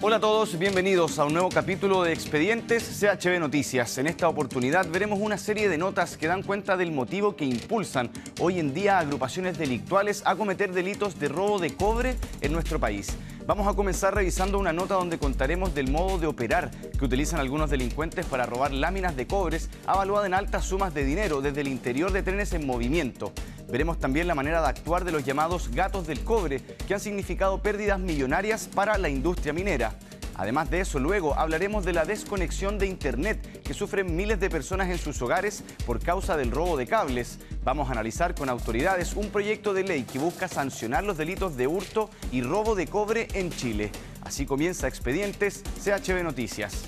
Hola a todos, bienvenidos a un nuevo capítulo de Expedientes CHB Noticias. En esta oportunidad veremos una serie de notas que dan cuenta del motivo que impulsan hoy en día a agrupaciones delictuales a cometer delitos de robo de cobre en nuestro país. Vamos a comenzar revisando una nota donde contaremos del modo de operar que utilizan algunos delincuentes para robar láminas de cobres avaluadas en altas sumas de dinero desde el interior de trenes en movimiento. Veremos también la manera de actuar de los llamados gatos del cobre, que han significado pérdidas millonarias para la industria minera. Además de eso, luego hablaremos de la desconexión de Internet que sufren miles de personas en sus hogares por causa del robo de cables. Vamos a analizar con autoridades un proyecto de ley que busca sancionar los delitos de hurto y robo de cobre en Chile. Así comienza Expedientes CHB Noticias.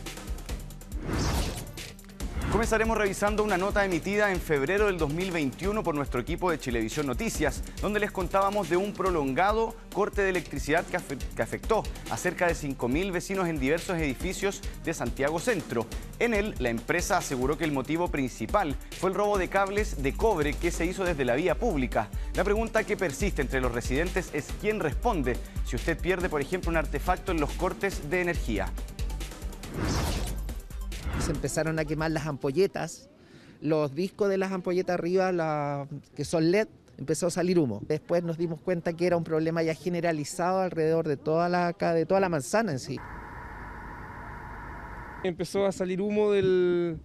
Comenzaremos revisando una nota emitida en febrero del 2021 por nuestro equipo de Chilevisión Noticias, donde les contábamos de un prolongado corte de electricidad que afectó a cerca de 5.000 vecinos en diversos edificios de Santiago Centro. En él, la empresa aseguró que el motivo principal fue el robo de cables de cobre que se hizo desde la vía pública. La pregunta que persiste entre los residentes es quién responde si usted pierde, por ejemplo, un artefacto en los cortes de energía. Se empezaron a quemar las ampolletas, los discos de las ampolletas arriba, que son LED, empezó a salir humo. Después nos dimos cuenta que era un problema ya generalizado alrededor de toda la manzana en sí. Empezó a salir humo del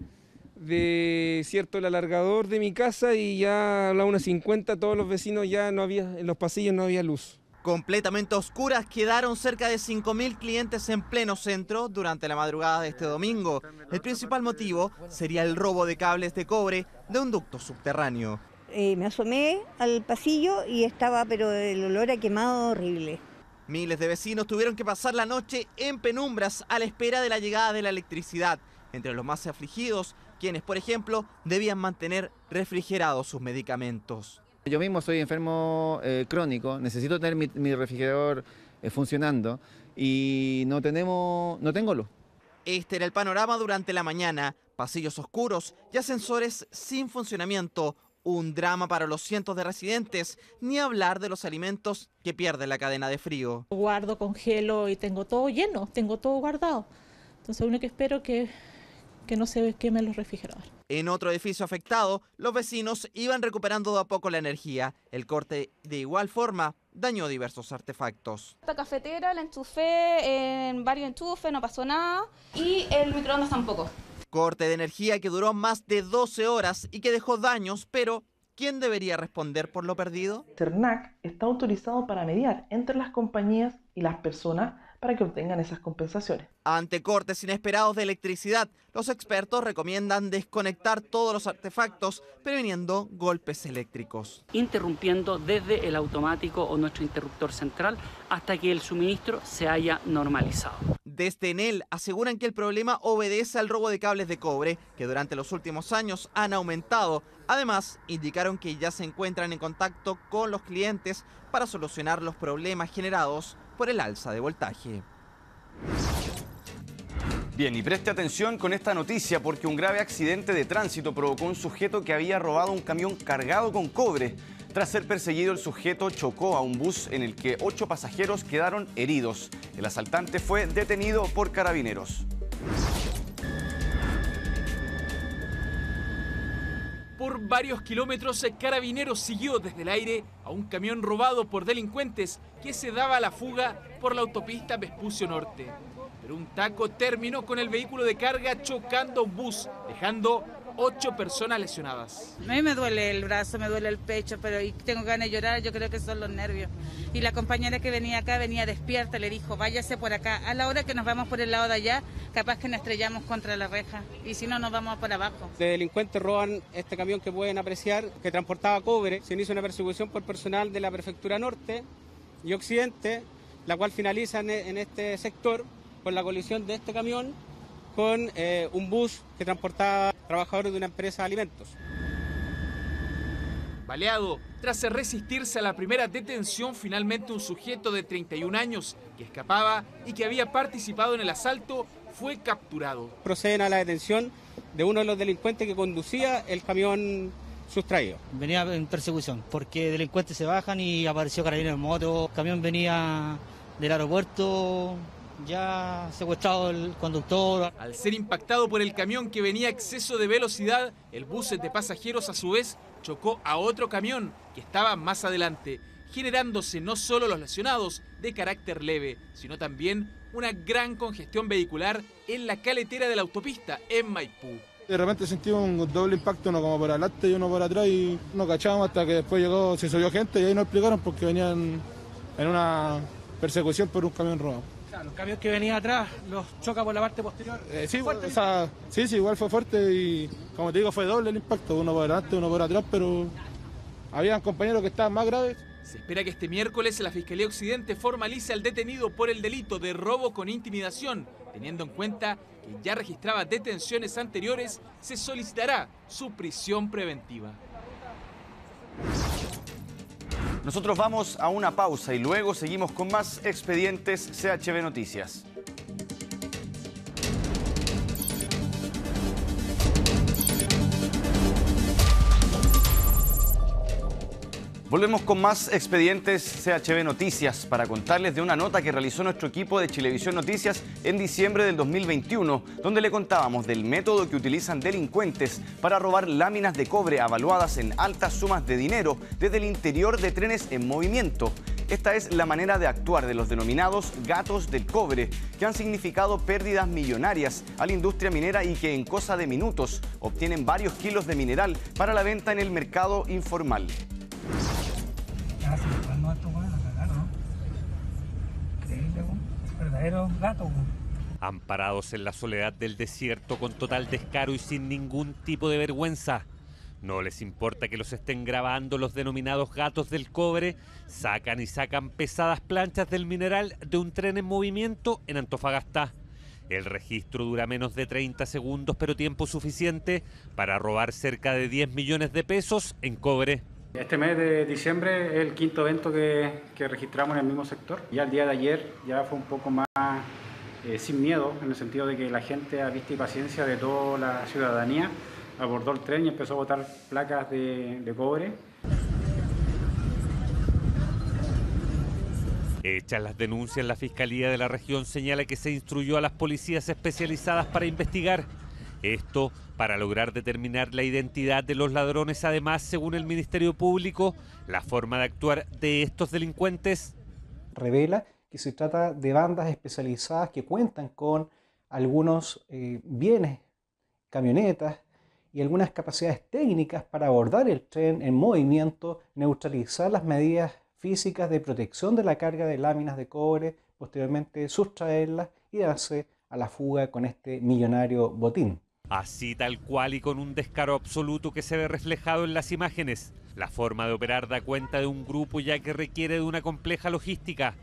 alargador de mi casa y ya a la 1:50 todos los vecinos ya no había, en los pasillos no había luz. Completamente oscuras quedaron cerca de 5.000 clientes en pleno centro durante la madrugada de este domingo. El principal motivo sería el robo de cables de cobre de un ducto subterráneo. Me asomé al pasillo y estaba, pero el olor a quemado horrible. Miles de vecinos tuvieron que pasar la noche en penumbras a la espera de la llegada de la electricidad. Entre los más afligidos, quienes, por ejemplo, debían mantener refrigerados sus medicamentos. Yo mismo soy enfermo crónico, necesito tener mi refrigerador funcionando y no tengo luz. Este era el panorama durante la mañana, pasillos oscuros y ascensores sin funcionamiento. Un drama para los cientos de residentes, ni hablar de los alimentos que pierden la cadena de frío. Guardo, congelo y tengo todo lleno, tengo todo guardado. Entonces lo único que espero es que no se quemen los refrigeradores. En otro edificio afectado, los vecinos iban recuperando de a poco la energía. El corte, de igual forma, dañó diversos artefactos. Esta cafetera la enchufé en varios enchufes, no pasó nada. Y el microondas tampoco. Corte de energía que duró más de 12 horas y que dejó daños, pero ¿quién debería responder por lo perdido? CERNAC está autorizado para mediar entre las compañías y las personas para que obtengan esas compensaciones. Ante cortes inesperados de electricidad, los expertos recomiendan desconectar todos los artefactos, previniendo golpes eléctricos. Interrumpiendo desde el automático o nuestro interruptor central hasta que el suministro se haya normalizado. Desde Enel aseguran que el problema obedece al robo de cables de cobre, que durante los últimos años han aumentado. Además, indicaron que ya se encuentran en contacto con los clientes para solucionar los problemas generados por el alza de voltaje. Bien, y preste atención con esta noticia porque un grave accidente de tránsito provocó un sujeto que había robado un camión cargado con cobre. Tras ser perseguido, el sujeto chocó a un bus en el que 8 pasajeros quedaron heridos. El asaltante fue detenido por carabineros. Por varios kilómetros, Carabineros siguió desde el aire a un camión robado por delincuentes que se daba a la fuga por la autopista Vespucio Norte. Pero un taco terminó con el vehículo de carga chocando un bus, dejando 8 personas lesionadas. A mí me duele el brazo, me duele el pecho, pero tengo ganas de llorar, yo creo que son los nervios. Y la compañera que venía acá venía despierta, le dijo, váyase por acá. A la hora que nos vamos por el lado de allá, capaz que nos estrellamos contra la reja, y si no nos vamos por abajo. Los delincuentes roban este camión que pueden apreciar, que transportaba cobre. Se inicia una persecución por personal de la Prefectura Norte y Occidente, la cual finaliza en este sector con la colisión de este camión con un bus que transportaba trabajadores de una empresa de alimentos. Baleado, tras resistirse a la primera detención, finalmente un sujeto de 31 años que escapaba y que había participado en el asalto fue capturado. Proceden a la detención de uno de los delincuentes que conducía el camión sustraído. Venía en persecución porque delincuentes se bajan y apareció Carabineros en moto. El camión venía del aeropuerto ya secuestrado el conductor. Al ser impactado por el camión que venía a exceso de velocidad, el bus de pasajeros a su vez chocó a otro camión que estaba más adelante, generándose no solo los lesionados de carácter leve, sino también una gran congestión vehicular en la caletera de la autopista en Maipú. De repente sentimos un doble impacto, uno como por adelante y uno por atrás, y no cachábamos hasta que después llegó, se subió gente y ahí nos explicaron porque venían en una persecución por un camión robado. O sea, los camiones que venían atrás los choca por la parte posterior. Sí, sí, igual fue fuerte y como te digo fue doble el impacto, uno por adelante, uno por atrás, pero habían compañeros que estaban más graves. Se espera que este miércoles la Fiscalía Occidente formalice al detenido por el delito de robo con intimidación. Teniendo en cuenta que ya registraba detenciones anteriores, se solicitará su prisión preventiva. Nosotros vamos a una pausa y luego seguimos con más expedientes CHB Noticias. Volvemos con más expedientes CHB Noticias para contarles de una nota que realizó nuestro equipo de Chilevisión Noticias en diciembre del 2021, donde le contábamos del método que utilizan delincuentes para robar láminas de cobre avaluadas en altas sumas de dinero desde el interior de trenes en movimiento. Esta es la manera de actuar de los denominados gatos del cobre, que han significado pérdidas millonarias a la industria minera y que en cosa de minutos obtienen varios kilos de mineral para la venta en el mercado informal. Verdadero gato. Amparados en la soledad del desierto con total descaro y sin ningún tipo de vergüenza. No les importa que los estén grabando los denominados gatos del cobre, sacan y sacan pesadas planchas del mineral de un tren en movimiento en Antofagasta. El registro dura menos de 30 segundos, pero tiempo suficiente para robar cerca de 10 millones de pesos en cobre. Este mes de diciembre es el quinto evento que registramos en el mismo sector. Ya el día de ayer ya fue un poco más sin miedo, en el sentido de que la gente a vista y paciencia de toda la ciudadanía abordó el tren y empezó a botar placas de cobre. Hechas las denuncias, la Fiscalía de la región señala que se instruyó a las policías especializadas para investigar. Esto para lograr determinar la identidad de los ladrones. Además, según el Ministerio Público, la forma de actuar de estos delincuentes revela que se trata de bandas especializadas que cuentan con algunos bienes, camionetas y algunas capacidades técnicas para abordar el tren en movimiento, neutralizar las medidas físicas de protección de la carga de láminas de cobre, posteriormente sustraerlas y darse a la fuga con este millonario botín. Así tal cual y con un descaro absoluto que se ve reflejado en las imágenes. La forma de operar da cuenta de un grupo ya que requiere de una compleja logística.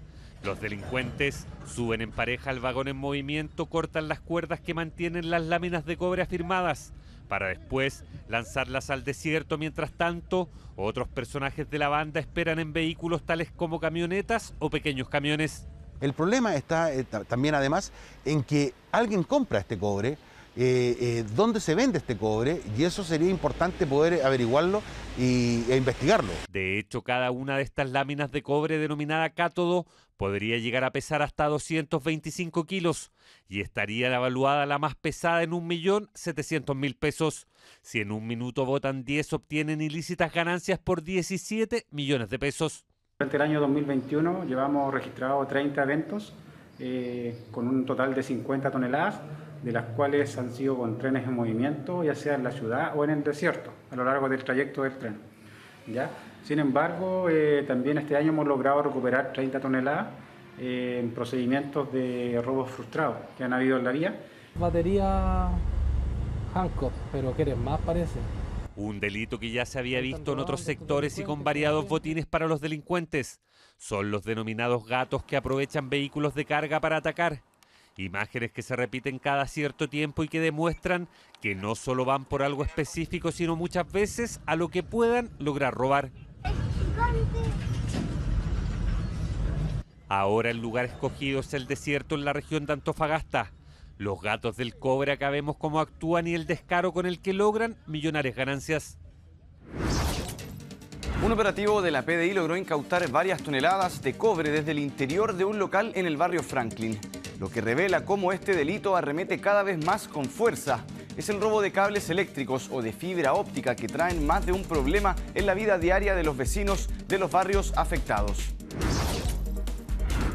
Los delincuentes suben en pareja al vagón en movimiento, cortan las cuerdas que mantienen las láminas de cobre afirmadas, para después lanzarlas al desierto. Mientras tanto, otros personajes de la banda esperan en vehículos tales como camionetas o pequeños camiones. El problema está también además en que alguien compra este cobre, dónde se vende este cobre, y eso sería importante poder averiguarlo e investigarlo. De hecho, cada una de estas láminas de cobre denominada cátodo podría llegar a pesar hasta 225 kilos y estaría evaluada la más pesada en 1.700.000 pesos. Si en un minuto votan 10, obtienen ilícitas ganancias por 17 millones de pesos. Durante el año 2021 llevamos registrados 30 eventos con un total de 50 toneladas, de las cuales han sido con trenes en movimiento, ya sea en la ciudad o en el desierto, a lo largo del trayecto del tren. ¿Ya? Sin embargo, también este año hemos logrado recuperar 30 toneladas en procedimientos de robos frustrados que han habido en la vía. Batería Hancock, pero ¿quieres más parece? Un delito que ya se había visto en otros sectores y con variados botines para los delincuentes. Son los denominados gatos que aprovechan vehículos de carga para atacar. Imágenes que se repiten cada cierto tiempo y que demuestran que no solo van por algo específico, sino muchas veces a lo que puedan lograr robar. Ahora el lugar escogido es el desierto en la región de Antofagasta. Los gatos del cobre, acá vemos cómo actúan y el descaro con el que logran millonarias ganancias. Un operativo de la PDI logró incautar varias toneladas de cobre desde el interior de un local en el barrio Franklin. lo que revela cómo este delito arremete cada vez más con fuerza. Es el robo de cables eléctricos o de fibra óptica que traen más de un problema en la vida diaria de los vecinos de los barrios afectados.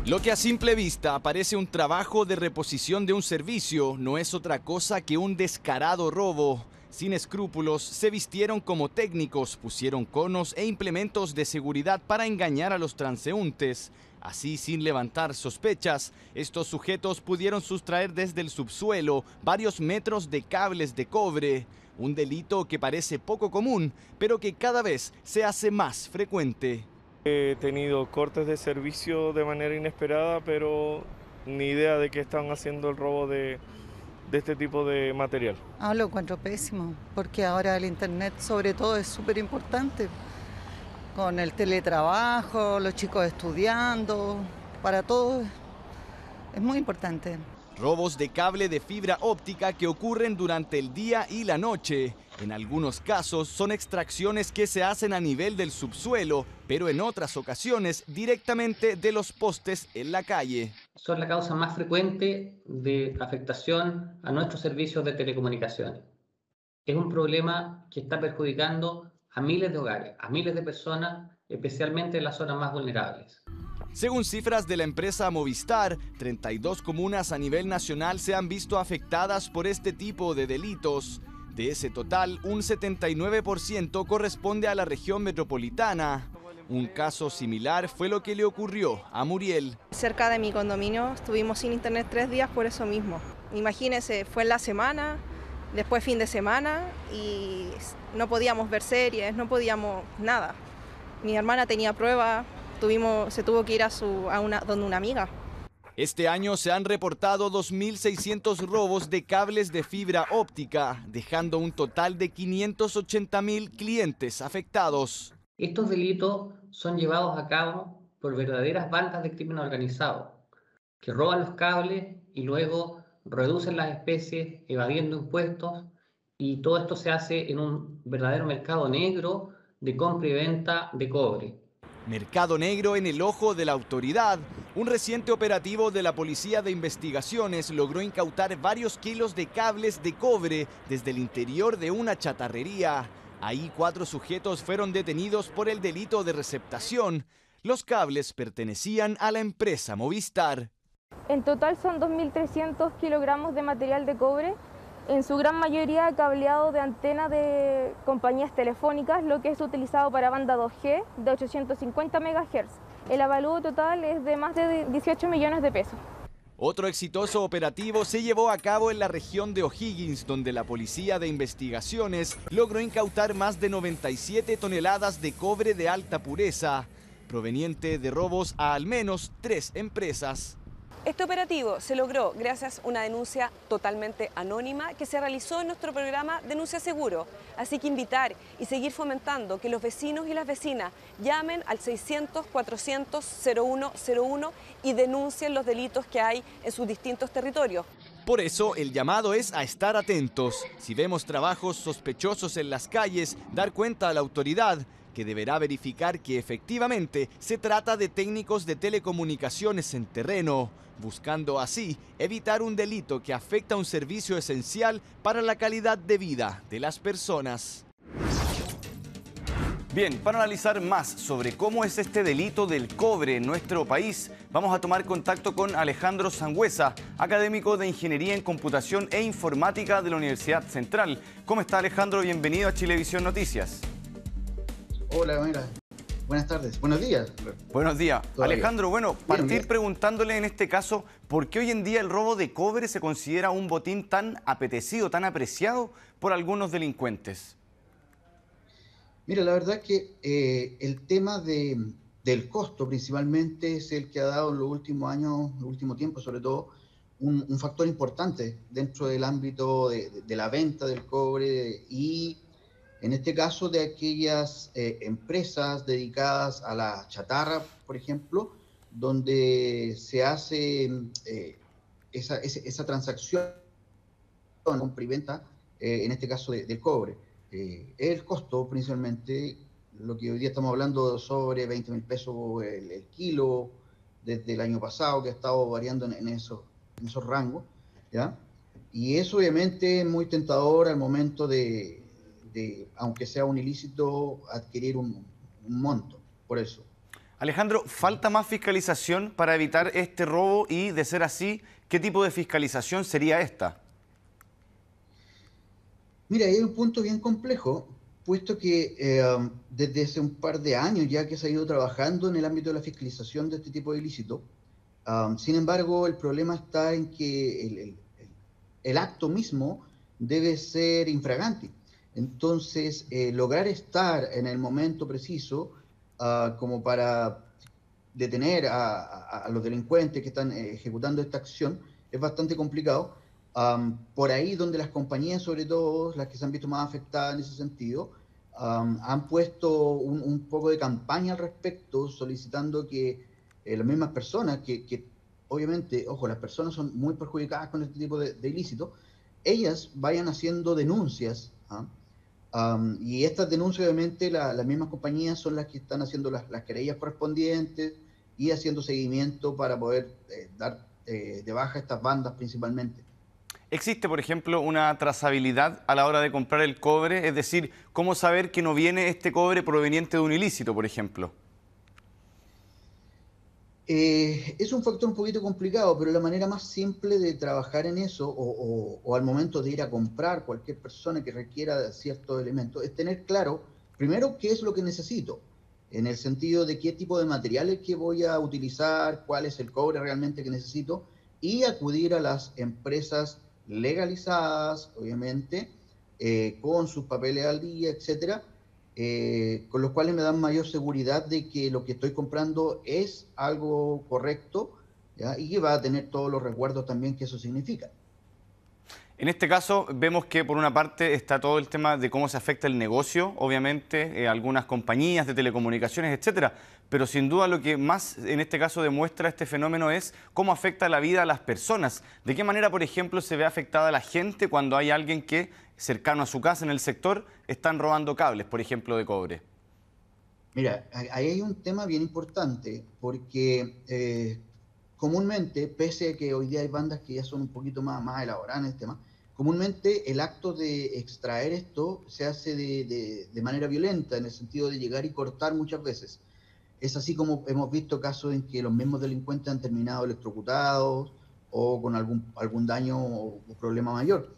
Lo que a simple vista parece un trabajo de reposición de un servicio no es otra cosa que un descarado robo. Sin escrúpulos, se vistieron como técnicos, pusieron conos e implementos de seguridad para engañar a los transeúntes. Así, sin levantar sospechas, estos sujetos pudieron sustraer desde el subsuelo varios metros de cables de cobre. Un delito que parece poco común, pero que cada vez se hace más frecuente. He tenido cortes de servicio de manera inesperada, pero ni idea de que están haciendo el robo de este tipo de material. Lo encuentro pésimo, porque ahora el internet sobre todo es súper importante. Con el teletrabajo, los chicos estudiando, para todos es muy importante. Robos de cable de fibra óptica que ocurren durante el día y la noche. En algunos casos son extracciones que se hacen a nivel del subsuelo, pero en otras ocasiones directamente de los postes en la calle. Son la causa más frecuente de afectación a nuestros servicios de telecomunicaciones. Es un problema que está perjudicando a miles de hogares, a miles de personas, especialmente en las zonas más vulnerables. Según cifras de la empresa Movistar, 32 comunas a nivel nacional se han visto afectadas por este tipo de delitos. De ese total, un 79% corresponde a la región metropolitana. Un caso similar fue lo que le ocurrió a Muriel. Cerca de mi condominio estuvimos sin internet 3 días por eso mismo. Imagínense, fue en la semana, después fin de semana y no podíamos ver series, no podíamos nada. Mi hermana tenía pruebas, se tuvo que ir donde una amiga. Este año se han reportado 2.600 robos de cables de fibra óptica, dejando un total de 580.000 clientes afectados. Estos delitos son llevados a cabo por verdaderas bandas de crimen organizado, que roban los cables y luego reducen las especies, evadiendo impuestos, y todo esto se hace en un verdadero mercado negro de compra y venta de cobre. Mercado negro en el ojo de la autoridad. Un reciente operativo de la Policía de Investigaciones logró incautar varios kilos de cables de cobre desde el interior de una chatarrería. Ahí 4 sujetos fueron detenidos por el delito de receptación. Los cables pertenecían a la empresa Movistar. En total son 2.300 kilogramos de material de cobre, en su gran mayoría cableado de antena de compañías telefónicas, lo que es utilizado para banda 2G de 850 MHz. El avalúo total es de más de 18 millones de pesos. Otro exitoso operativo se llevó a cabo en la región de O'Higgins, donde la Policía de Investigaciones logró incautar más de 97 toneladas de cobre de alta pureza, proveniente de robos a al menos 3 empresas. Este operativo se logró gracias a una denuncia totalmente anónima que se realizó en nuestro programa Denuncia Seguro. Así que invitar y seguir fomentando que los vecinos y las vecinas llamen al 600-400-0101 y denuncien los delitos que hay en sus distintos territorios. Por eso, el llamado es a estar atentos. Si vemos trabajos sospechosos en las calles, dar cuenta a la autoridad, que deberá verificar que efectivamente se trata de técnicos de telecomunicaciones en terreno, buscando así evitar un delito que afecta un servicio esencial para la calidad de vida de las personas. Bien, para analizar más sobre cómo es este delito del cobre en nuestro país, vamos a tomar contacto con Alejandro Sangüesa, académico de Ingeniería en Computación e Informática de la Universidad Central. ¿Cómo está, Alejandro? Bienvenido a Chilevisión Noticias. Hola, mira. Buenas tardes. Buenos días. Buenos días. Todavía. Alejandro, bueno, partir bien. Preguntándole en este caso, ¿por qué hoy en día el robo de cobre se considera un botín tan apetecido, tan apreciado por algunos delincuentes? Mira, la verdad es que el tema del costo principalmente es el que ha dado en los últimos años, en el último tiempo sobre todo, un factor importante dentro del ámbito de la venta del cobre y en este caso de aquellas empresas dedicadas a la chatarra, por ejemplo, donde se hace esa transacción compra y venta, en este caso del cobre. El costo principalmente, lo que hoy día estamos hablando sobre 20.000 pesos el kilo, desde el año pasado que ha estado variando en esos rangos, ¿ya? Y eso obviamente es muy tentador al momento de aunque sea un ilícito, adquirir un monto, por eso. Alejandro, ¿falta más fiscalización para evitar este robo? Y, de ser así, ¿qué tipo de fiscalización sería esta? Mira, hay un punto bien complejo, puesto que desde hace un par de años ya que se ha ido trabajando en el ámbito de la fiscalización de este tipo de ilícito. Sin embargo, el problema está en que el acto mismo debe ser infraganti. Entonces, lograr estar en el momento preciso como para detener a los delincuentes que están ejecutando esta acción es bastante complicado. Por ahí donde las compañías, sobre todo las que se han visto más afectadas en ese sentido, han puesto un poco de campaña al respecto, solicitando que las mismas personas, que obviamente, ojo, las personas son muy perjudicadas con este tipo de ilícitos, ellas vayan haciendo denuncias, y estas denuncias obviamente las mismas compañías son las que están haciendo las querellas correspondientes y haciendo seguimiento para poder dar de baja estas bandas principalmente. ¿Existe, por ejemplo, una trazabilidad a la hora de comprar el cobre? Es decir, ¿cómo saber que no viene este cobre proveniente de un ilícito, por ejemplo? Es un factor un poquito complicado, pero la manera más simple de trabajar en eso, o al momento de ir a comprar cualquier persona que requiera ciertos elementos, es tener claro, primero, qué es lo que necesito, en el sentido de qué tipo de materiales que voy a utilizar, cuál es el cobre realmente que necesito, y acudir a las empresas legalizadas, obviamente, con sus papeles al día, etcétera, con los cuales me dan mayor seguridad de que lo que estoy comprando es algo correcto, ¿ya? Y que va a tener todos los resguardos también que eso significa. En este caso vemos que por una parte está todo el tema de cómo se afecta el negocio, obviamente, algunas compañías de telecomunicaciones, etcétera, pero sin duda lo que más en este caso demuestra este fenómeno es cómo afecta la vida a las personas. ¿De qué manera, por ejemplo, se ve afectada la gente cuando hay alguien que, cercano a su casa en el sector, están robando cables, por ejemplo, de cobre? Mira, ahí hay un tema bien importante, porque comúnmente, pese a que hoy día hay bandas que ya son un poquito más elaboradas en el tema, comúnmente el acto de extraer esto se hace de manera violenta, en el sentido de llegar y cortar muchas veces. Es así como hemos visto casos en que los mismos delincuentes han terminado electrocutados o con algún daño o problema mayor.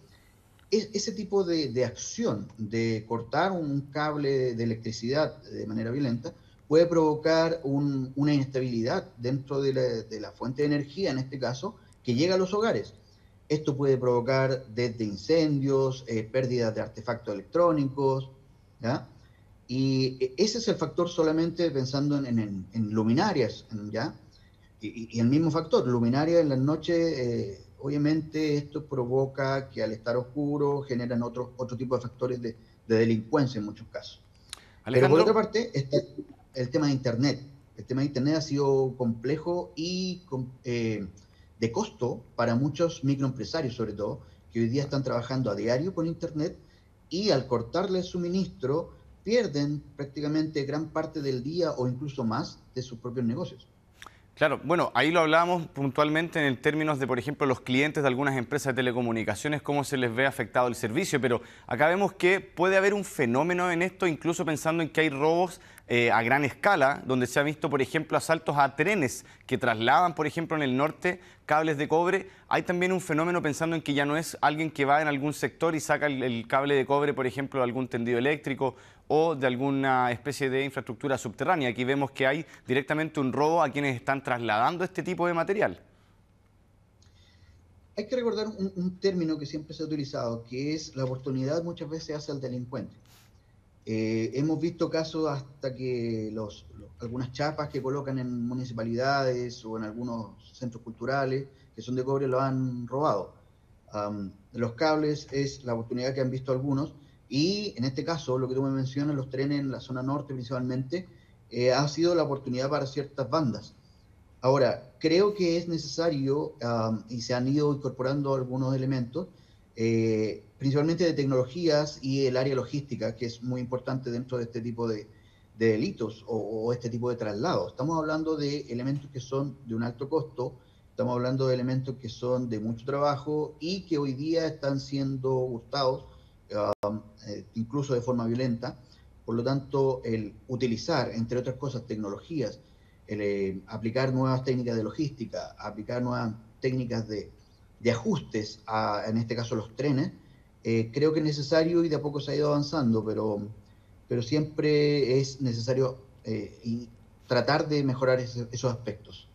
Ese tipo de acción de cortar un cable de electricidad de manera violenta puede provocar una inestabilidad dentro de la fuente de energía, en este caso, que llega a los hogares. Esto puede provocar desde incendios, pérdidas de artefactos electrónicos, ¿ya? Y ese es el factor solamente pensando en luminarias, ¿ya? Y el mismo factor, luminarias en las noches, obviamente esto provoca que al estar oscuro generan otro tipo de factores de delincuencia en muchos casos. Pero por otra parte está el tema de Internet. El tema de Internet ha sido complejo y de costo para muchos microempresarios, sobre todo, que hoy día están trabajando a diario con Internet y al cortarle el suministro pierden prácticamente gran parte del día o incluso más de sus propios negocios. Claro, bueno, ahí lo hablábamos puntualmente en términos de, por ejemplo, los clientes de algunas empresas de telecomunicaciones, cómo se les ve afectado el servicio, pero acá vemos que puede haber un fenómeno en esto, incluso pensando en que hay robos a gran escala, donde se ha visto, por ejemplo, asaltos a trenes que trasladan, por ejemplo, en el norte cables de cobre. Hay también un fenómeno pensando en que ya no es alguien que va en algún sector y saca el cable de cobre, por ejemplo, de algún tendido eléctrico o de alguna especie de infraestructura subterránea. Aquí vemos que hay directamente un robo a quienes están trasladando este tipo de material. Hay que recordar un término que siempre se ha utilizado, que es la oportunidad muchas veces hace al delincuente. Hemos visto casos hasta que algunas chapas que colocan en municipalidades o en algunos centros culturales que son de cobre lo han robado. Los cables es la oportunidad que han visto algunos, y en este caso, lo que tú me mencionas, los trenes en la zona norte principalmente, ha sido la oportunidad para ciertas bandas. Ahora, creo que es necesario, y se han ido incorporando algunos elementos, principalmente de tecnologías y el área logística, que es muy importante dentro de este tipo de delitos o este tipo de traslados. Estamos hablando de elementos que son de un alto costo, Estamos hablando de elementos que son de mucho trabajo y que hoy día están siendo hurtados, incluso de forma violenta. Por lo tanto, el utilizar, entre otras cosas, tecnologías, aplicar nuevas técnicas de logística, aplicar nuevas técnicas de ajustes, en este caso los trenes, creo que es necesario y de a poco se ha ido avanzando, pero siempre es necesario y tratar de mejorar esos aspectos.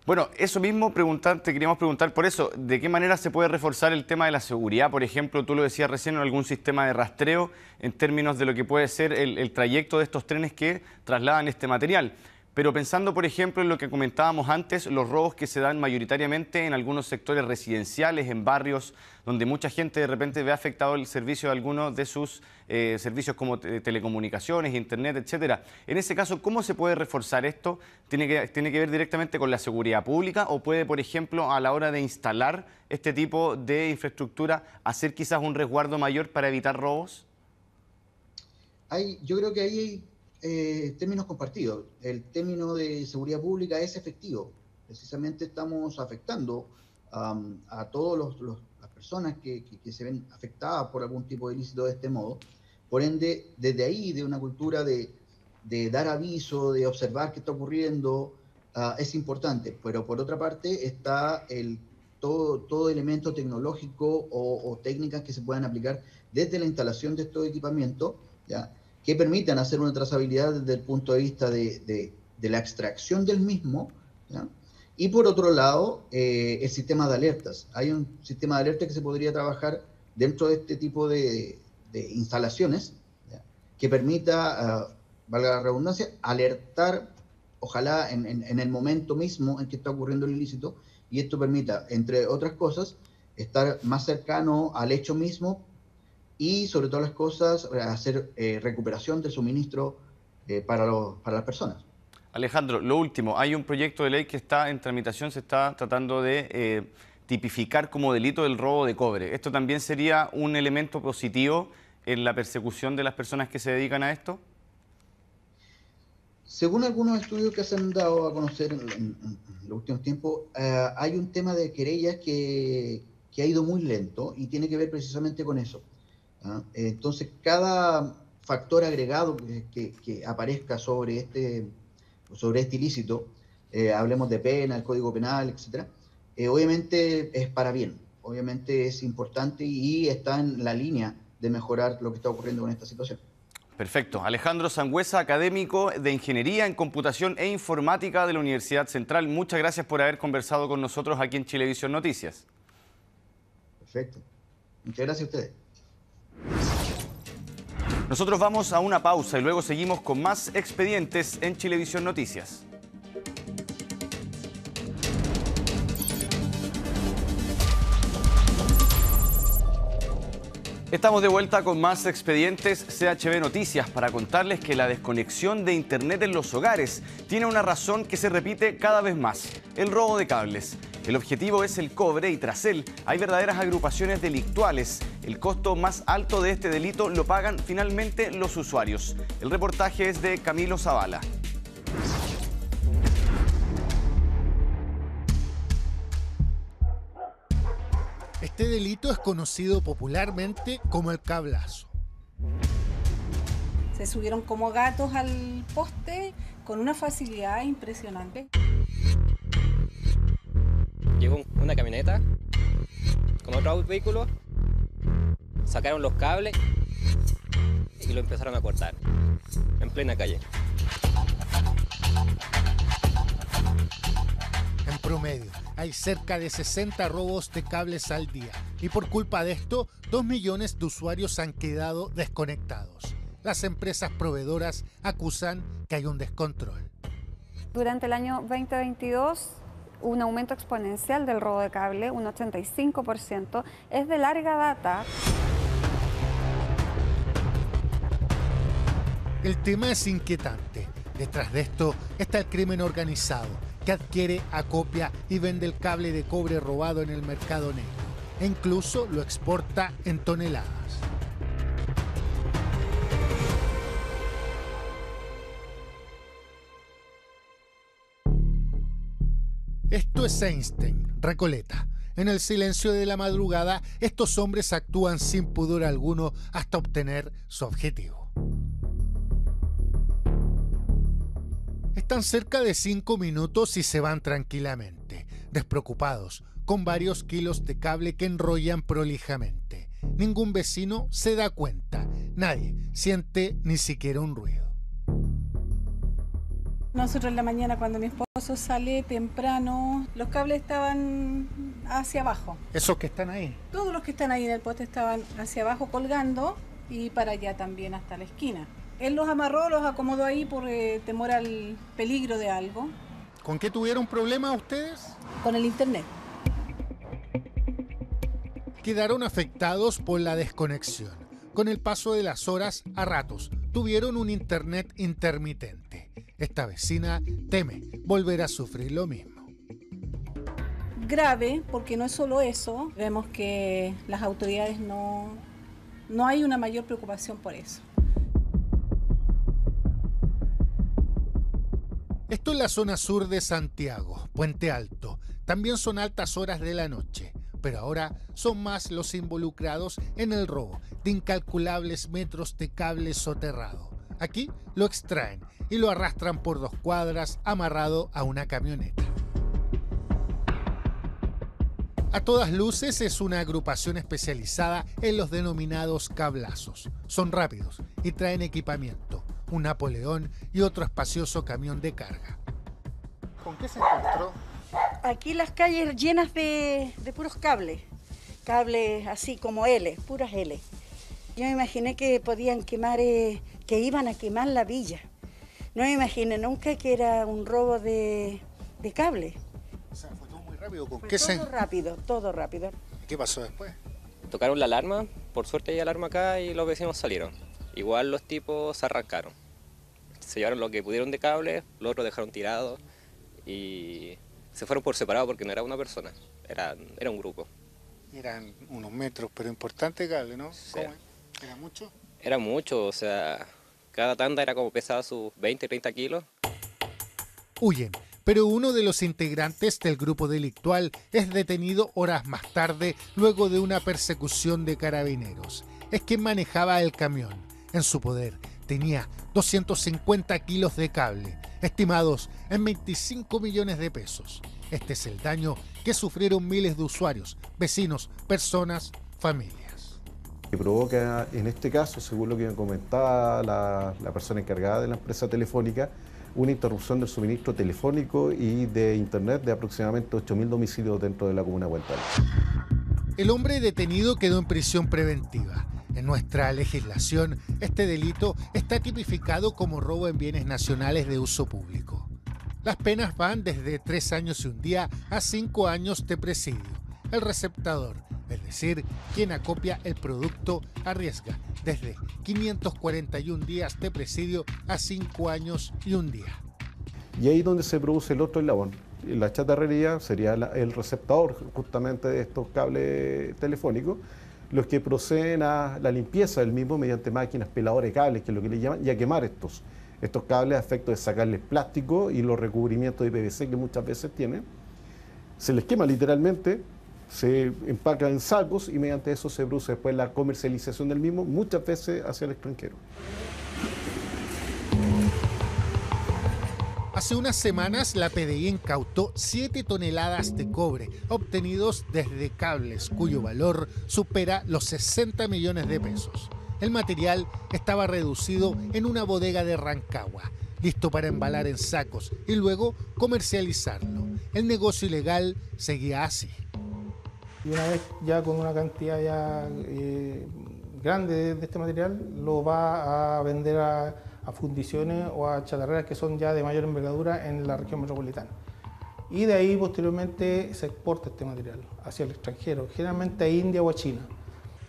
Bueno, eso mismo te queríamos preguntar por eso, ¿de qué manera se puede reforzar el tema de la seguridad? Por ejemplo, tú lo decías recién, en algún sistema de rastreo en términos de lo que puede ser el trayecto de estos trenes que trasladan este material. Pero pensando, por ejemplo, en lo que comentábamos antes, los robos que se dan mayoritariamente en algunos sectores residenciales, en barrios donde mucha gente de repente ve afectado el servicio de algunos de sus servicios como telecomunicaciones, internet, etcétera. En ese caso, ¿cómo se puede reforzar esto? ¿Tiene que ver directamente con la seguridad pública o puede, por ejemplo, a la hora de instalar este tipo de infraestructura, hacer quizás un resguardo mayor para evitar robos? Yo creo que ahí hay términos compartidos. El término de seguridad pública es efectivo. Precisamente estamos afectando a todas las personas que se ven afectadas por algún tipo de ilícito de este modo. Por ende, desde ahí, de una cultura de dar aviso, de observar qué está ocurriendo, es importante. Pero por otra parte está todo elemento tecnológico o técnicas que se puedan aplicar desde la instalación de estos equipamientos, ¿ya?, que permitan hacer una trazabilidad desde el punto de vista de la extracción del mismo, ¿ya? Y por otro lado, el sistema de alertas. Hay un sistema de alerta que se podría trabajar dentro de este tipo de instalaciones, ¿ya?, que permita, valga la redundancia, alertar, ojalá en el momento mismo en que está ocurriendo el ilícito, y esto permita, entre otras cosas, estar más cercano al hecho mismo, y sobre todas las cosas hacer recuperación del suministro para las personas. Alejandro, lo último, hay un proyecto de ley que está en tramitación, se está tratando de tipificar como delito el robo de cobre. ¿Esto también sería un elemento positivo en la persecución de las personas que se dedican a esto? Según algunos estudios que se han dado a conocer en los últimos tiempos, hay un tema de querellas que ha ido muy lento y tiene que ver precisamente con eso. Entonces, cada factor agregado que aparezca sobre este ilícito, hablemos de pena, el Código Penal, etcétera, obviamente es para bien, obviamente es importante y está en la línea de mejorar lo que está ocurriendo con esta situación. Perfecto. Alejandro Sangüesa, académico de Ingeniería en Computación e Informática de la Universidad Central. Muchas gracias por haber conversado con nosotros aquí en Chilevisión Noticias. Perfecto. Muchas gracias a ustedes. Nosotros vamos a una pausa y luego seguimos con más expedientes en Chilevisión Noticias. Estamos de vuelta con más expedientes CHB Noticias para contarles que la desconexión de Internet en los hogares tiene una razón que se repite cada vez más: el robo de cables. El objetivo es el cobre y tras él hay verdaderas agrupaciones delictuales. El costo más alto de este delito lo pagan finalmente los usuarios. El reportaje es de Camilo Zavala. Este delito es conocido popularmente como el cablazo. Se subieron como gatos al poste con una facilidad impresionante. Llegó una camioneta con otro vehículo, sacaron los cables y lo empezaron a cortar en plena calle. En promedio, hay cerca de 60 robos de cables al día y por culpa de esto, 2 millones de usuarios han quedado desconectados. Las empresas proveedoras acusan que hay un descontrol. Durante el año 2022, un aumento exponencial del robo de cable, un 85%, es de larga data. El tema es inquietante. Detrás de esto está el crimen organizado, que adquiere, acopia y vende el cable de cobre robado en el mercado negro e incluso lo exporta en toneladas. Esto es Einstein, Recoleta. En el silencio de la madrugada, estos hombres actúan sin pudor alguno hasta obtener su objetivo. Están cerca de 5 minutos y se van tranquilamente, despreocupados, con varios kilos de cable que enrollan prolijamente. Ningún vecino se da cuenta, nadie siente ni siquiera un ruido. Nosotros en la mañana, cuando mi esposo sale temprano, los cables estaban hacia abajo. ¿Esos que están ahí? Todos los que están ahí en el poste estaban hacia abajo colgando y para allá también hasta la esquina. Él los amarró, los acomodó ahí por temor al peligro de algo. ¿Con qué tuvieron problemas ustedes? Con el internet. Quedaron afectados por la desconexión. Con el paso de las horas, a ratos, tuvieron un internet intermitente. Esta vecina teme volver a sufrir lo mismo. Grave, porque no es solo eso. Vemos que las autoridades no hay una mayor preocupación por eso. Esto es la zona sur de Santiago, Puente Alto. También son altas horas de la noche, pero ahora son más los involucrados en el robo de incalculables metros de cable soterrado. Aquí lo extraen y lo arrastran por 2 cuadras amarrado a una camioneta. A todas luces es una agrupación especializada en los denominados cablazos. Son rápidos y traen equipamiento, un Napoleón y otro espacioso camión de carga. ¿Con qué se encontró? Aquí las calles llenas de puros cables así como L, puras L. Yo me imaginé que podían quemar, que iban a quemar la villa. No me imaginé nunca que era un robo de cable. O sea, fue todo muy rápido. ¿Con qué todo rápido. ¿Qué pasó después? Tocaron la alarma, por suerte hay alarma acá y los vecinos salieron. Igual los tipos se arrancaron. Se llevaron lo que pudieron de cable, los otros dejaron tirados y se fueron por separado porque no era una persona, era un grupo. Eran unos metros, pero importante cable, ¿no? Sí. ¿Era mucho? Era mucho, o sea, cada tanda era como pesaba sus 20, 30 kilos. Huyen, pero uno de los integrantes del grupo delictual es detenido horas más tarde luego de una persecución de carabineros. Es quien manejaba el camión. En su poder tenía 250 kilos de cable, estimados en 25 millones de pesos. Este es el daño que sufrieron miles de usuarios, vecinos, personas, familias. Que provoca, en este caso, según lo que me comentaba la persona encargada de la empresa telefónica, una interrupción del suministro telefónico y de internet de aproximadamente 8.000 domicilios dentro de la comuna de Puente Alto. El hombre detenido quedó en prisión preventiva. En nuestra legislación, este delito está tipificado como robo en bienes nacionales de uso público. Las penas van desde 3 años y 1 día a 5 años de presidio. El receptador, es decir, quien acopia el producto, arriesga desde 541 días de presidio a 5 años y 1 día. Y ahí es donde se produce el otro eslabón. La chatarrería sería el receptador justamente de estos cables telefónicos, los que proceden a la limpieza del mismo mediante máquinas peladoras de cables, que es lo que le llaman, y a quemar estos cables a efecto de sacarles plástico y los recubrimientos de PVC que muchas veces tienen. Se les quema literalmente, se empaca en sacos y mediante eso se produce después la comercialización del mismo, muchas veces hacia el extranjero. Hace unas semanas la PDI incautó 7 toneladas de cobre obtenidos desde cables cuyo valor supera los 60 millones de pesos. El material estaba reducido en una bodega de Rancagua, listo para embalar en sacos y luego comercializarlo. El negocio ilegal seguía así. Y una vez ya con una cantidad ya grande de este material, lo va a vender a fundiciones o a chatarreras que son ya de mayor envergadura en la región metropolitana. Y de ahí posteriormente se exporta este material hacia el extranjero, generalmente a India o a China.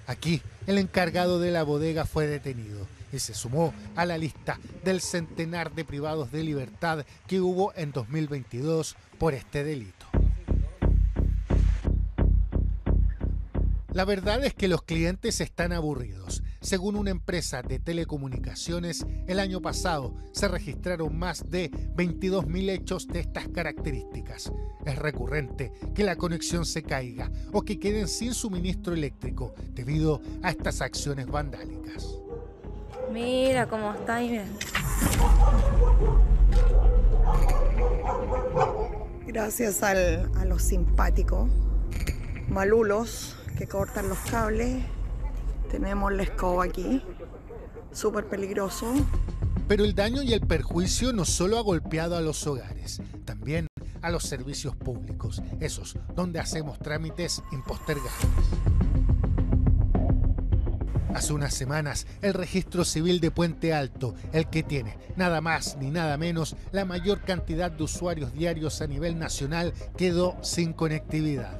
Aquí, el encargado de la bodega fue detenido y se sumó a la lista del centenar de privados de libertad que hubo en 2022 por este delito. La verdad es que los clientes están aburridos. Según una empresa de telecomunicaciones, el año pasado se registraron más de 22.000 hechos de estas características. Es recurrente que la conexión se caiga o que queden sin suministro eléctrico debido a estas acciones vandálicas. Mira cómo está ahí. Gracias a los simpáticos malulos que cortan los cables, tenemos la escoba aquí, súper peligroso. Pero el daño y el perjuicio no solo ha golpeado a los hogares, también a los servicios públicos, esos donde hacemos trámites impostergables. Hace unas semanas, el Registro Civil de Puente Alto, el que tiene nada más ni nada menos la mayor cantidad de usuarios diarios a nivel nacional, quedó sin conectividad.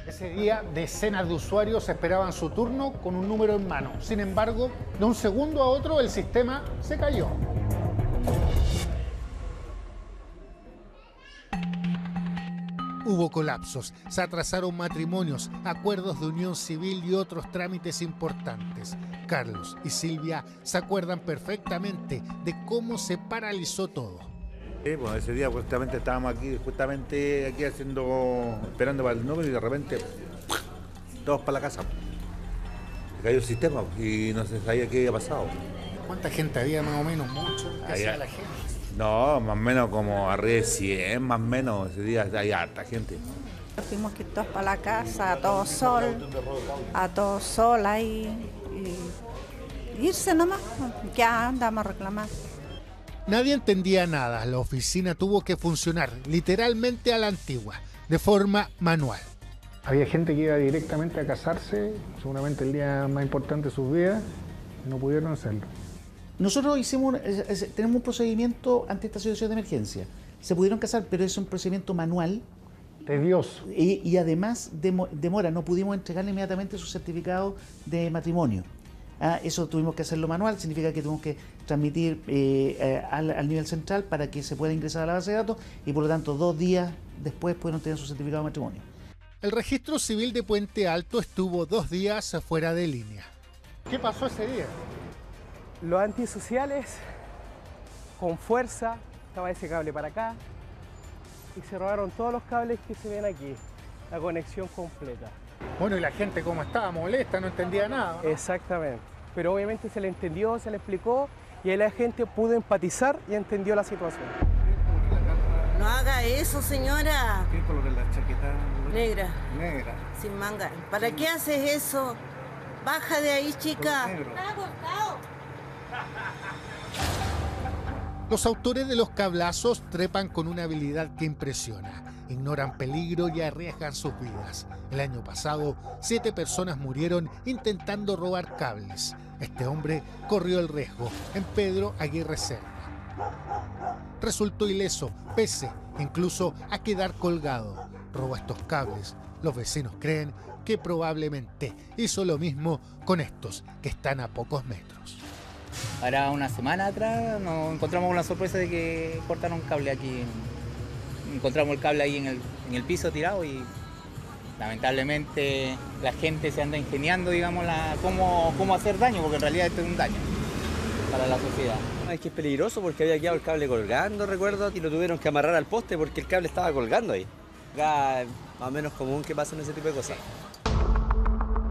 Ese día, decenas de usuarios esperaban su turno con un número en mano. Sin embargo, de un segundo a otro, el sistema se cayó. Hubo colapsos, se atrasaron matrimonios, acuerdos de unión civil y otros trámites importantes. Carlos y Silvia se acuerdan perfectamente de cómo se paralizó todo. Bueno, ese día justamente estábamos aquí esperando para el número y de repente todos para la casa. Se cayó el sistema y no se sabía qué había pasado. ¿Cuánta gente había más o menos? ¿Mucho? ¿Qué hacía la gente? No, más o menos como arriba de 100, más o menos. Ese día hay harta gente. Fuimos que todos para la casa, a todo sol ahí. Y irse nomás, ya andamos a reclamar. Nadie entendía nada. La oficina tuvo que funcionar literalmente a la antigua, de forma manual. Había gente que iba directamente a casarse, seguramente el día más importante de sus vidas, y no pudieron hacerlo. Nosotros tenemos un procedimiento ante esta situación de emergencia. Se pudieron casar, pero es un procedimiento manual. Tedioso. Y además demora, no pudimos entregarle inmediatamente su certificado de matrimonio. Eso tuvimos que hacerlo manual, significa que tuvimos que transmitir al nivel central para que se pueda ingresar a la base de datos y por lo tanto 2 días después pudieron tener su certificado de matrimonio. El Registro Civil de Puente Alto estuvo 2 días fuera de línea. ¿Qué pasó ese día? Los antisociales, con fuerza, estaba ese cable para acá y se robaron todos los cables que se ven aquí, la conexión completa. Bueno, y la gente cómo estaba, molesta, no entendía nada, ¿no? Exactamente, pero obviamente se le entendió, se le explicó y ahí la gente pudo empatizar y entendió la situación. No haga eso, señora. ¿Qué color es la chaqueta? Negra. Negra. Sin manga. ¿Para qué haces eso? Baja de ahí, chica. Los autores de los cablazos trepan con una habilidad que impresiona. Ignoran peligro y arriesgan sus vidas. El año pasado, 7 personas murieron intentando robar cables. Este hombre corrió el riesgo en Pedro Aguirre Cerda. Resultó ileso, pese incluso a quedar colgado. Robó estos cables. Los vecinos creen que probablemente hizo lo mismo con estos que están a pocos metros. Ahora una semana atrás nos encontramos con la sorpresa de que cortaron un cable aquí. Encontramos el cable ahí en el piso tirado y lamentablemente la gente se anda ingeniando, digamos, cómo hacer daño, porque en realidad esto es un daño para la sociedad. Es que es peligroso porque había quedado el cable colgando, recuerdo, y lo tuvieron que amarrar al poste porque el cable estaba colgando ahí. Acá es más o menos común que pasen ese tipo de cosas.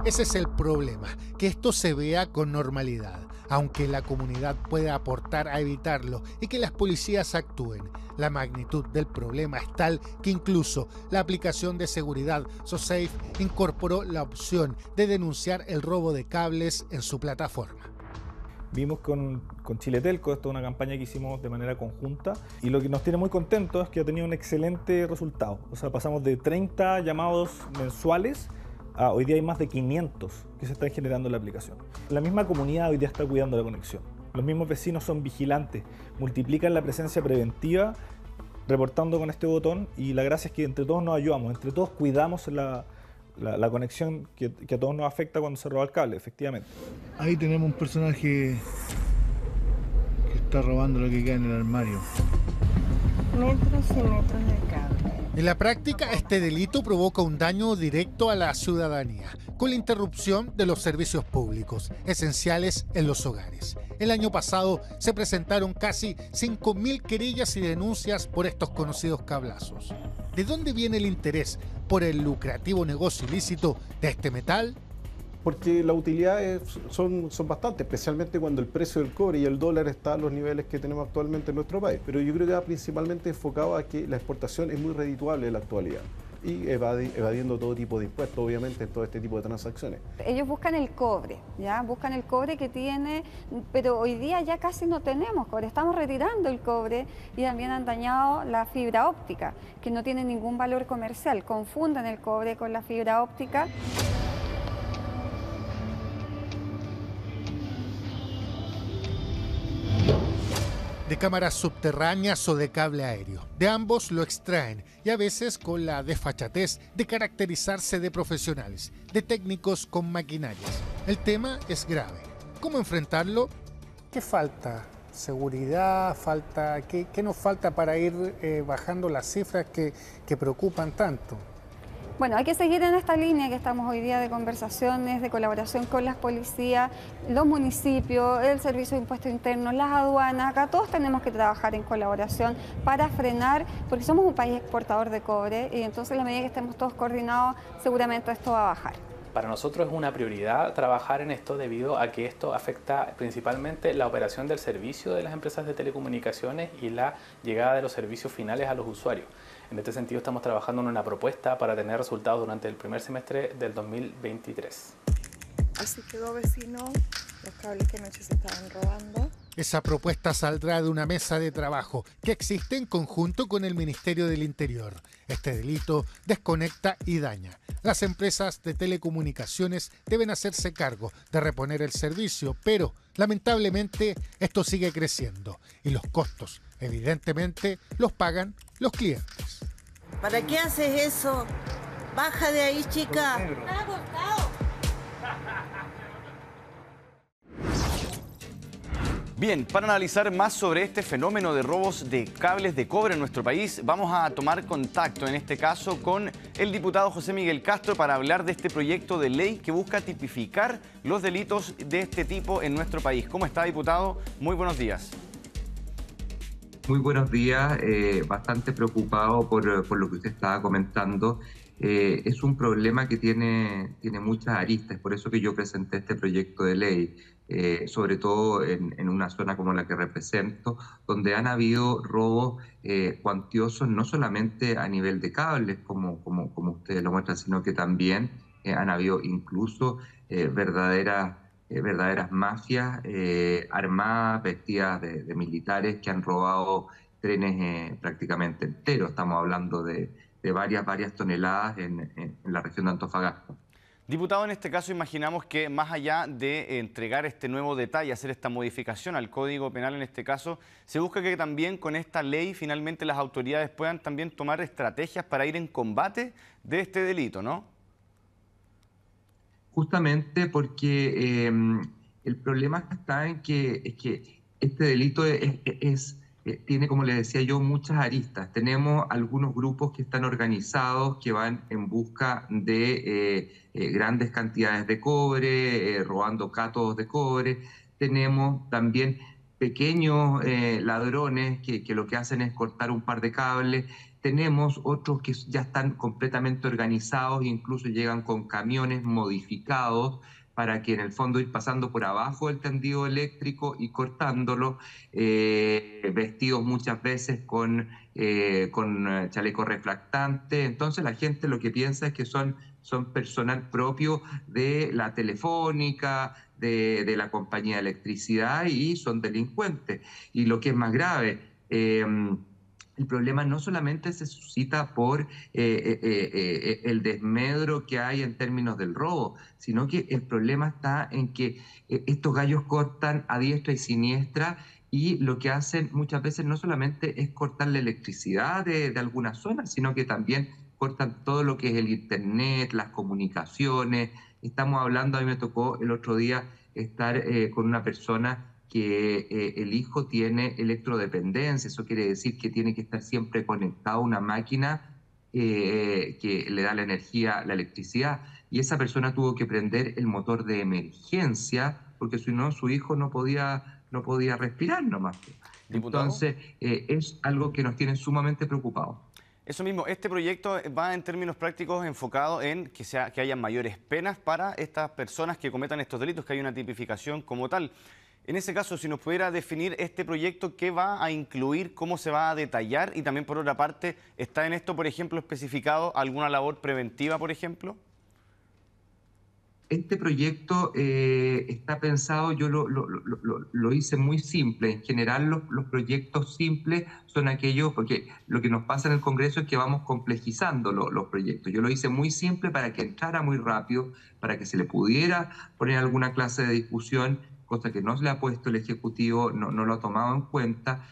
Ese es el problema, que esto se vea con normalidad, aunque la comunidad pueda aportar a evitarlo y que las policías actúen. La magnitud del problema es tal que incluso la aplicación de seguridad SoSafe incorporó la opción de denunciar el robo de cables en su plataforma. Vimos con Chile Telco, esto es una campaña que hicimos de manera conjunta y lo que nos tiene muy contentos es que ha tenido un excelente resultado. O sea, pasamos de 30 llamados mensuales a hoy día hay más de 500 que se están generando en la aplicación. La misma comunidad hoy día está cuidando la conexión. Los mismos vecinos son vigilantes, multiplican la presencia preventiva reportando con este botón y la gracia es que entre todos nos ayudamos, entre todos cuidamos la conexión que a todos nos afecta cuando se roba el cable, efectivamente. Ahí tenemos un personaje que está robando lo que queda en el armario. metros y metros de cable. En la práctica, este delito provoca un daño directo a la ciudadanía, con la interrupción de los servicios públicos, esenciales en los hogares. El año pasado se presentaron casi 5.000 querellas y denuncias por estos conocidos cablazos. ¿De dónde viene el interés por el lucrativo negocio ilícito de este metal? Porque las utilidades son bastantes, especialmente cuando el precio del cobre y el dólar está a los niveles que tenemos actualmente en nuestro país. Pero yo creo que va principalmente enfocado a que la exportación es muy redituable en la actualidad y evadiendo todo tipo de impuestos, obviamente, en todo este tipo de transacciones. Ellos buscan el cobre, ¿ya? Buscan el cobre que tiene, pero hoy día ya casi no tenemos cobre, estamos retirando el cobre y también han dañado la fibra óptica, que no tiene ningún valor comercial, confunden el cobre con la fibra óptica. De cámaras subterráneas o de cable aéreo. De ambos lo extraen y a veces con la desfachatez de caracterizarse de profesionales, de técnicos con maquinarias. El tema es grave. ¿Cómo enfrentarlo? ¿Qué falta? ¿Seguridad? ¿Qué nos falta para ir bajando las cifras que preocupan tanto? Bueno, hay que seguir en esta línea que estamos hoy día de conversaciones, de colaboración con las policías, los municipios, el Servicio de Impuestos Internos, las aduanas. Acá todos tenemos que trabajar en colaboración para frenar, porque somos un país exportador de cobre y entonces a la medida que estemos todos coordinados, seguramente esto va a bajar. Para nosotros es una prioridad trabajar en esto debido a que esto afecta principalmente la operación del servicio de las empresas de telecomunicaciones y la llegada de los servicios finales a los usuarios. En este sentido estamos trabajando en una propuesta para tener resultados durante el primer semestre del 2023. Así quedó, vecino, los cables que anoche se estaban robando. Esa propuesta saldrá de una mesa de trabajo que existe en conjunto con el Ministerio del Interior. Este delito desconecta y daña. Las empresas de telecomunicaciones deben hacerse cargo de reponer el servicio, pero lamentablemente esto sigue creciendo y los costos, evidentemente, los pagan los clientes. ¿Para qué haces eso? Baja de ahí, chica. Bien, para analizar más sobre este fenómeno de robos de cables de cobre en nuestro país, vamos a tomar contacto, en este caso, con el diputado José Miguel Castro para hablar de este proyecto de ley que busca tipificar los delitos de este tipo en nuestro país. ¿Cómo está, diputado? Muy buenos días. Muy buenos días, bastante preocupado por lo que usted estaba comentando. Es un problema que tiene muchas aristas, por eso que yo presenté este proyecto de ley, sobre todo en una zona como la que represento, donde han habido robos cuantiosos, no solamente a nivel de cables, como ustedes lo muestran, sino que también han habido incluso verdaderas mafias armadas, vestidas de militares que han robado trenes prácticamente enteros. Estamos hablando de varias toneladas en la región de Antofagasta. Diputado, en este caso imaginamos que más allá de entregar este nuevo detalle, hacer esta modificación al Código Penal en este caso, se busca que también con esta ley finalmente las autoridades puedan también tomar estrategias para ir en combate de este delito, ¿no? Justamente porque el problema está en que este delito tiene, como les decía yo, muchas aristas. Tenemos algunos grupos que están organizados, que van en busca de grandes cantidades de cobre, robando cátodos de cobre. Tenemos también pequeños ladrones que lo que hacen es cortar un par de cables. Tenemos otros que ya están completamente organizados, incluso llegan con camiones modificados para que en el fondo ir pasando por abajo del tendido eléctrico y cortándolo, vestidos muchas veces con chaleco reflectante. Entonces la gente lo que piensa es que son personal propio de la telefónica, de la compañía de electricidad, y son delincuentes. Y lo que es más grave, el problema no solamente se suscita por el desmedro que hay en términos del robo, sino que el problema está en que estos gallos cortan a diestra y siniestra, y lo que hacen muchas veces no solamente es cortar la electricidad de algunas zonas, sino que también cortan todo lo que es el internet, las comunicaciones. Estamos hablando, a mí me tocó el otro día estar con una persona el hijo tiene electrodependencia, eso quiere decir que tiene que estar siempre conectado a una máquina que le da la energía, la electricidad, y esa persona tuvo que prender el motor de emergencia porque si no su hijo no podía respirar nomás. ¿Diputado? Entonces es algo que nos tiene sumamente preocupados. Eso mismo, este proyecto va en términos prácticos enfocado en que haya mayores penas para estas personas que cometan estos delitos, que haya una tipificación como tal. En ese caso, si nos pudiera definir este proyecto, ¿qué va a incluir, cómo se va a detallar? Y también, por otra parte, ¿está en esto, por ejemplo, especificado alguna labor preventiva, por ejemplo? Este proyecto está pensado, yo lo hice muy simple. En general, los proyectos simples son aquellos, porque lo que nos pasa en el Congreso es que vamos complejizando los proyectos. Yo lo hice muy simple para que entrara muy rápido, para que se le pudiera poner alguna clase de discusión, cosa que no se le ha puesto el Ejecutivo, no lo ha tomado en cuenta,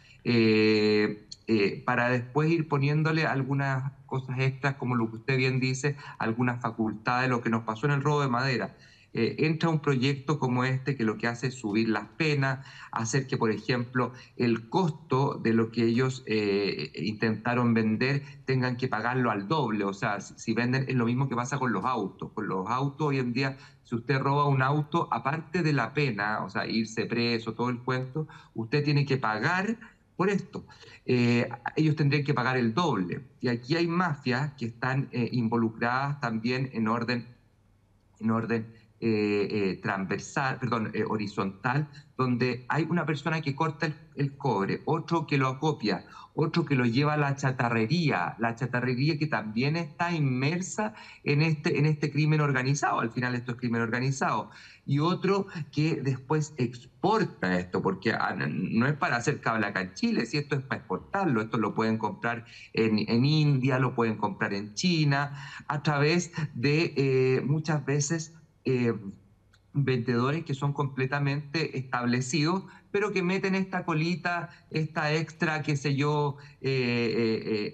para después ir poniéndole algunas cosas extras, como lo que usted bien dice, algunas facultades, lo que nos pasó en el robo de madera. Entra un proyecto como este que lo que hace es subir las penas, hacer que, por ejemplo, el costo de lo que ellos intentaron vender tengan que pagarlo al doble. O sea, si venden, es lo mismo que pasa con los autos. Con los autos hoy en día, si usted roba un auto, aparte de la pena, o sea, irse preso, todo el cuento, usted tiene que pagar por esto. Ellos tendrían que pagar el doble. Y aquí hay mafias que están involucradas también en orden transversal, horizontal, donde hay una persona que corta el cobre, otro que lo acopia, otro que lo lleva a la chatarrería que también está inmersa en este crimen organizado. Al final esto es crimen organizado. Y otro que después exporta esto, porque no es para hacer cable acá en Chile, si esto es para exportarlo, esto lo pueden comprar en India, lo pueden comprar en China, a través de muchas veces vendedores que son completamente establecidos, pero que meten esta colita, esta extra, qué sé yo,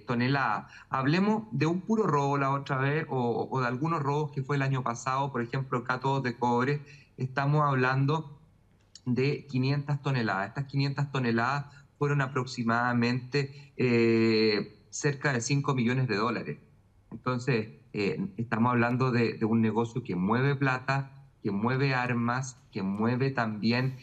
tonelada. Hablemos de un puro robo la otra vez, o de algunos robos que fue el año pasado, por ejemplo, cátodos de cobre. Estamos hablando de 500 toneladas. Estas 500 toneladas fueron aproximadamente cerca de 5 millones de dólares. Entonces, estamos hablando de un negocio que mueve plata, que mueve armas, que mueve también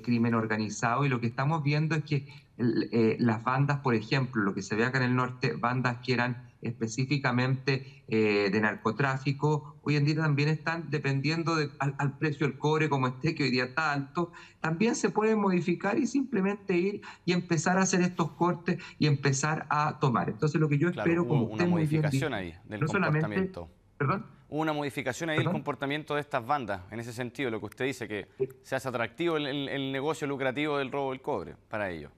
crimen organizado, y lo que estamos viendo es que las bandas, por ejemplo, lo que se ve acá en el norte, bandas que eran específicamente de narcotráfico, hoy en día también están dependiendo al precio del cobre como esté, que hoy día está alto, también se pueden modificar y simplemente ir y empezar a hacer estos cortes y empezar a tomar. Entonces lo que yo espero, como una modificación ahí del comportamiento. ¿Perdón? Hubo una modificación ahí del comportamiento de estas bandas, en ese sentido, lo que usted dice, que se hace atractivo el negocio lucrativo del robo del cobre para ellos.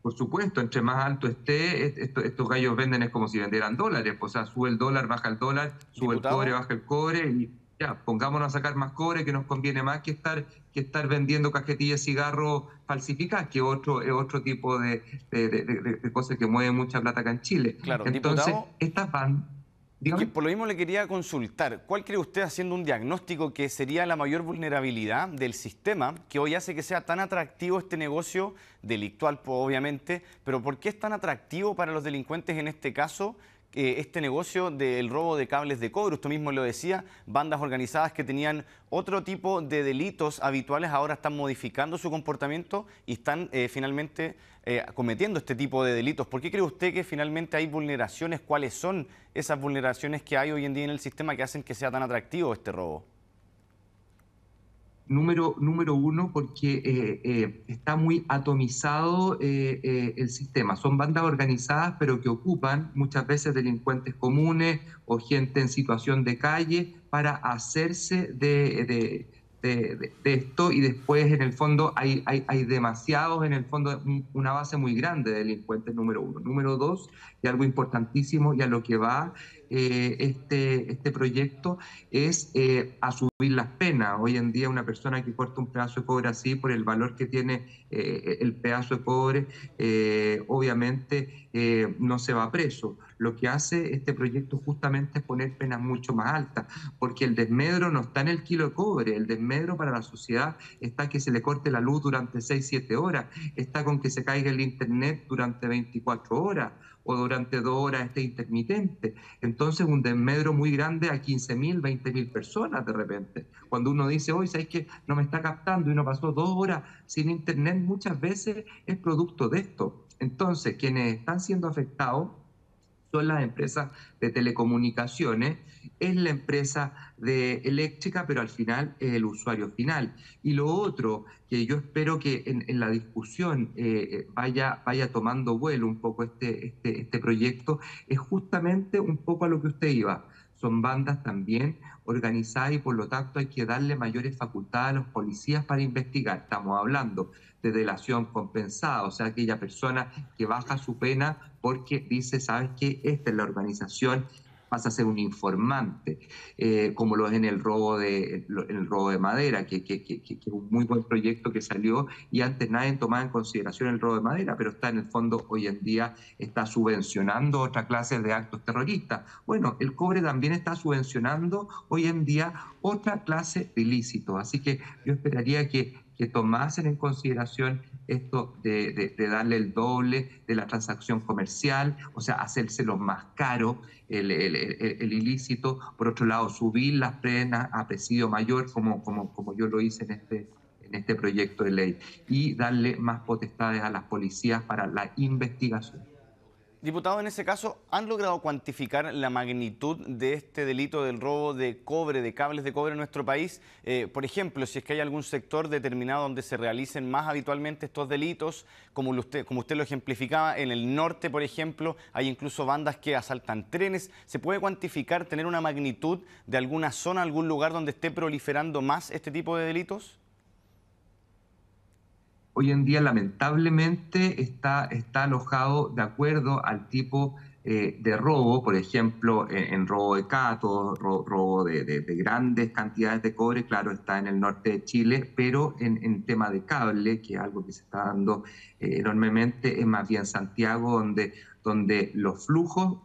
Por supuesto, entre más alto esté, estos gallos venden es como si vendieran dólares, o sea, sube el dólar, baja el dólar, sube el cobre, baja el cobre, y ya, pongámonos a sacar más cobre, que nos conviene más que estar vendiendo cajetillas de cigarro falsificadas, que es otro tipo de cosas que mueven mucha plata acá en Chile. Claro, entonces, diputado, estas bandas... Por lo mismo le quería consultar, ¿cuál cree usted, haciendo un diagnóstico, que sería la mayor vulnerabilidad del sistema que hoy hace que sea tan atractivo este negocio delictual, obviamente, pero por qué es tan atractivo para los delincuentes en este caso este negocio del robo de cables de cobre? Usted mismo lo decía, bandas organizadas que tenían otro tipo de delitos habituales ahora están modificando su comportamiento y están finalmente cometiendo este tipo de delitos. ¿Por qué cree usted que finalmente hay vulneraciones? ¿Cuáles son esas vulneraciones que hay hoy en día en el sistema que hacen que sea tan atractivo este robo? Número uno, porque está muy atomizado el sistema. Son bandas organizadas, pero que ocupan muchas veces delincuentes comunes o gente en situación de calle para hacerse de esto, y después en el fondo hay demasiados, en el fondo una base muy grande de delincuentes, número uno. Número dos, y algo importantísimo y a lo que va este proyecto, es a subir las penas. Hoy en día una persona que corta un pedazo de cobre así, por el valor que tiene el pedazo de cobre, obviamente no se va preso. lo que hace este proyecto justamente es poner penas mucho más altas, porque el desmedro no está en el kilo de cobre, el desmedro para la sociedad está que se le corte la luz durante 6-7 horas, está con que se caiga el internet durante 24 horas, o durante 2 horas esté intermitente. Entonces un desmedro muy grande a 15.000, 20.000 personas de repente. Cuando uno dice, hoy ¿sabes que no me está captando? Y uno pasó 2 horas sin internet, muchas veces es producto de esto. Entonces quienes están siendo afectados son las empresas de telecomunicaciones, es la empresa eléctrica, pero al final es el usuario final. Y lo otro que yo espero que en la discusión vaya tomando vuelo un poco este proyecto, es justamente un poco a lo que usted iba. Son bandas también organizadas y por lo tanto hay que darle mayores facultades a los policías para investigar. Estamos hablando de delación compensada, o sea, aquella persona que baja su pena porque dice, ¿sabes qué? Esta es la organización, pasa a ser un informante, como lo es en el robo de madera, que es un muy buen proyecto que salió y antes nadie tomaba en consideración el robo de madera, pero está en el fondo hoy en día está subvencionando otra clase de actos terroristas. Bueno, el cobre también está subvencionando hoy en día otra clase de ilícitos, así que yo esperaría que tomasen en consideración esto de darle el doble de la transacción comercial, o sea, hacérselo más caro el ilícito. Por otro lado, subir las penas a presidio mayor, como yo lo hice en este proyecto de ley, y darle más potestades a las policías para la investigación. Diputado, en ese caso, ¿han logrado cuantificar la magnitud de este delito del robo de cobre, de cables de cobre en nuestro país? Por ejemplo, si es que hay algún sector determinado donde se realicen más habitualmente estos delitos, como usted lo ejemplificaba, en el norte, por ejemplo, hay incluso bandas que asaltan trenes. ¿Se puede cuantificar, tener una magnitud de alguna zona, algún lugar donde esté proliferando más este tipo de delitos? Hoy en día, lamentablemente, está alojado de acuerdo al tipo de robo, por ejemplo, en robo de catos, robo de grandes cantidades de cobre, claro, está en el norte de Chile, pero en tema de cable, que es algo que se está dando enormemente, es más bien Santiago, donde los flujos,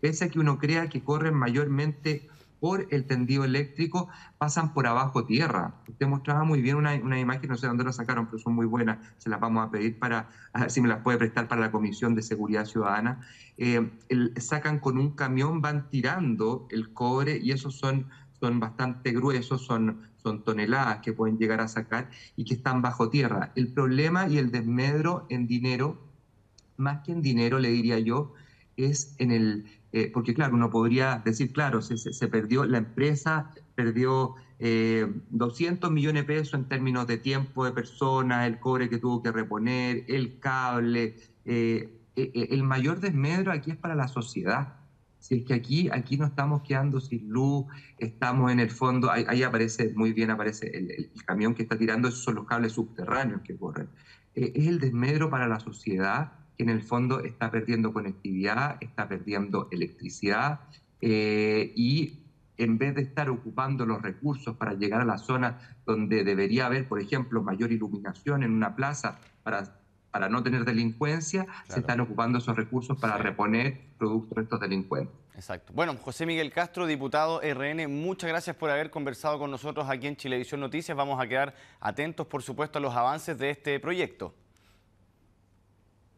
pese a que uno crea que corren mayormente por el tendido eléctrico, pasan por abajo tierra. Usted mostraba muy bien una imagen, no sé dónde la sacaron, pero son muy buenas, se las vamos a pedir a ver si me las puede prestar para la Comisión de Seguridad Ciudadana. Sacan con un camión, van tirando el cobre y esos son bastante gruesos, son toneladas que pueden llegar a sacar y que están bajo tierra. El problema y el desmedro en dinero, más que en dinero le diría yo, es en el... porque claro, uno podría decir, claro, se perdió, la empresa perdió 200 millones de pesos en términos de tiempo de personas, el cobre que tuvo que reponer, el cable. El mayor desmedro aquí es para la sociedad. Si es que aquí no estamos quedando sin luz, estamos en el fondo, ahí aparece muy bien, aparece el camión que está tirando, esos son los cables subterráneos que corren. Es el desmedro para la sociedad, que en el fondo está perdiendo conectividad, está perdiendo electricidad, y en vez de estar ocupando los recursos para llegar a la zona donde debería haber, por ejemplo, mayor iluminación en una plaza para no tener delincuencia, claro, se están ocupando esos recursos para reponer productos de estos delincuentes. Exacto. Bueno, José Miguel Castro, diputado RN, muchas gracias por haber conversado con nosotros aquí en Chilevisión Noticias. Vamos a quedar atentos, por supuesto, a los avances de este proyecto.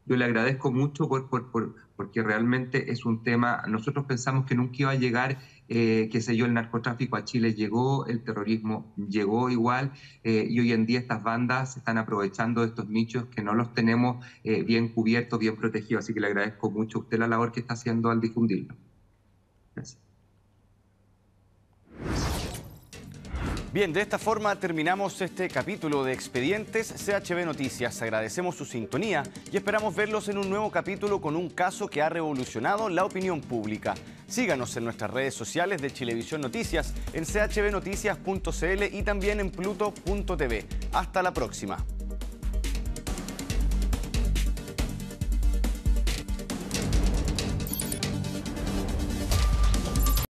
Yo le agradezco mucho porque realmente es un tema, nosotros pensamos que nunca iba a llegar, qué sé yo, el narcotráfico a Chile, llegó, el terrorismo llegó igual, y hoy en día estas bandas se están aprovechando de estos nichos que no los tenemos bien cubiertos, bien protegidos, así que le agradezco mucho a usted la labor que está haciendo al difundirlo. Gracias. Bien, de esta forma terminamos este capítulo de Expedientes CHB Noticias. Agradecemos su sintonía y esperamos verlos en un nuevo capítulo con un caso que ha revolucionado la opinión pública. Síganos en nuestras redes sociales de Chilevisión Noticias, en chbnoticias.cl y también en pluto.tv. Hasta la próxima.